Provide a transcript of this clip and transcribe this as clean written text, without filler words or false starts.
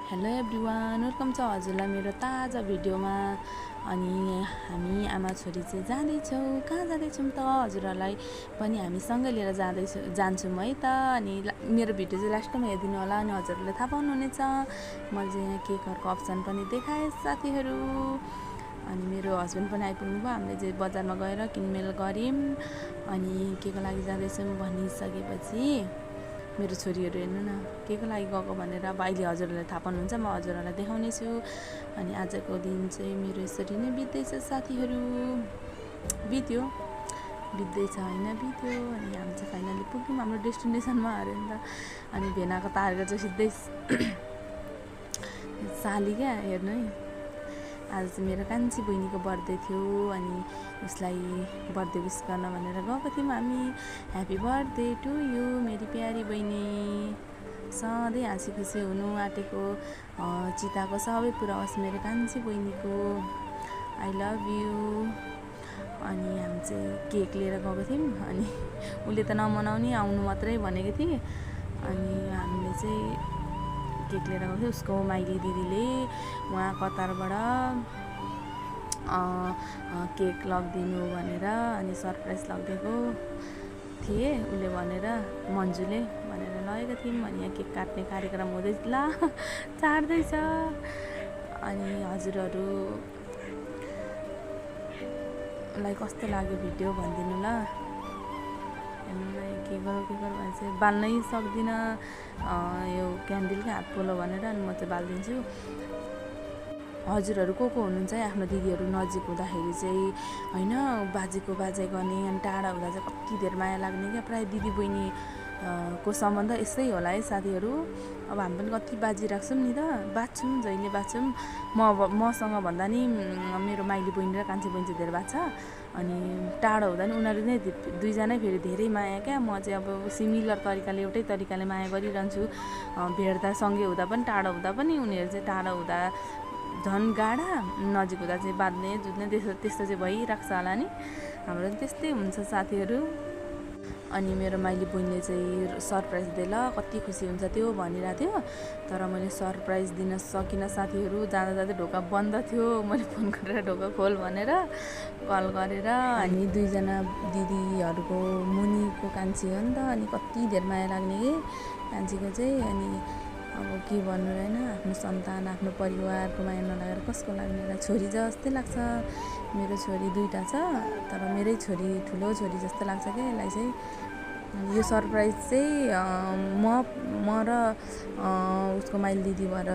Hello everyone, welcome छ हजुरलाई मेरो ताजा भिडियोमा। अनि हामी आमा छोरी चाहिँ जाँदैछौँ। कहाँ जाँदैछौँ त हजुरहरूलाई पनि हामी सँगै लिएर जान्छौँ है त। अनि मेरो भिडियो चाहिँ लास्टमा हेरिदिनु होला, अनि हजुरहरूले थाहा पाउनुहुनेछ। मैले चाहिँ यहाँ केकहरूको अप्सन पनि देखाएँ साथीहरू। अनि मेरो हस्बेन्ड पनि आइपुग्नु भयो। हामीले चाहिँ बजारमा गएर किनमेल गऱ्यौँ। अनि के को लागि जाँदैछौँ भनिसकेपछि मेरो छोरीहरू हेर्नु न के को लागि गएको भनेर अब अहिले हजुरहरूले थाहा पाउनुहुन्छ, म हजुरहरूलाई देखाउने छु। अनि आजको दिन चाहिँ मेरो यसरी नै बित्दैछ साथीहरू। बित्दैछ होइन, बित्यो। अनि हामी चाहिँ फाइनली पुग्यौँ हाम्रो डेस्टिनेसनमा अरे नि त। अनि भेनाको तारेको चाहिँ सिधै साली क्या, हेर्नु है। आज चाहिँ मेरो कान्छी बहिनीको बर्थडे थियो। अनि उसलाई बर्थडे विस गर्न भनेर गएको थियौँ हामी। ह्याप्पी बर्थडे टु यु मेरी प्यारी बहिनी। सधैँ हाँसी खुसी हुनु आँटेको चिताको सबै पुरा होस् मेरो कान्छी बहिनीको। I love you. अनि हामी चाहिँ केक लिएर गएको थियौँ। अनि उसले त नमनाउने, आउनु मात्रै भनेको थिएँ। अनि हामीले चाहिँ केक लिएर गएको थियो। उसको माइली दिदीले उहाँ कतारबाट केक लगिदिनु भनेर अनि सरप्राइज लगिदिएको थिएँ उसले भनेर, मन्जुले भनेर लगेको थियौँ। अनि यहाँ केक काट्ने कार्यक्रम हुँदैछ, ल चाड्दैछ। अनि हजुरहरूलाई कस्तो लाग्यो भिडियो भनिदिनु ल। के गरौँ भने चाहिँ बाल्नै सक्दिनँ यो क्यान्डलकै हात पोलो भनेर। अनि म चाहिँ बालिदिन्छु। हजुरहरू को हुनुहुन्छ है आफ्नो दिदीहरू नजिक हुँदाखेरि चाहिँ होइन बाजेको बाजे गर्ने, अनि टाढा हुँदा चाहिँ कति धेर माया लाग्ने क्या। प्रायः दिदी बहिनी को सम्बन्ध यस्तै होला है साथीहरू। अब हामी पनि कति बाजी राख्छौँ नि त, बाँच्छौँ जहिले बाँच्छौँ। मसँग भन्दा नि मेरो माइली बहिनी र कान्छी बहिनी चाहिँ धेरै बाँच्छ। अनि टाढो हुँदा नि उनीहरू नै दुईजनै फेरि धेरै माया क्या। म चाहिँ अब सिमिलर तरिकाले एउटै तरिकाले माया गरिरहन्छु। भेट्दा सँगै हुँदा पनि टाढो हुँदा पनि। उनीहरू चाहिँ टाढो हुँदा झन् गाढा, नजिक हुँदा चाहिँ बाँध्ने जुत्ने त्यस्तो चाहिँ भइरहेको छ होला नि। हाम्रो पनि त्यस्तै हुन्छ साथीहरू। अनि मेरो माइली बहिनीले चाहिँ सरप्राइज दे ल, कति खुसी हुन्छ त्यो भनिरहेको थियो। तर मैले सरप्राइज दिन सकिनँ साथीहरू। जाँदा जाँदै ढोका बन्द थियो। मैले फोन गरेर ढोका खोल भनेर कल गरेर। अनि दुईजना दिदीहरूको मुनिको कान्छी हो नि त। अनि कति धेर माया लाग्ने कि कान्छीको चाहिँ। अनि अब के भन्नु होइन, आफ्नो सन्तान आफ्नो परिवारको माया नलागेर कसको लाग्ने र। छोरी जस्तै लाग्छ। मेरो छोरी दुईवटा छ, तर मेरै छोरी ठुलो छोरी जस्तो लाग्छ क्या यसलाई चाहिँ। यो सरप्राइज चाहिँ म र उसको माइली दिदी भएर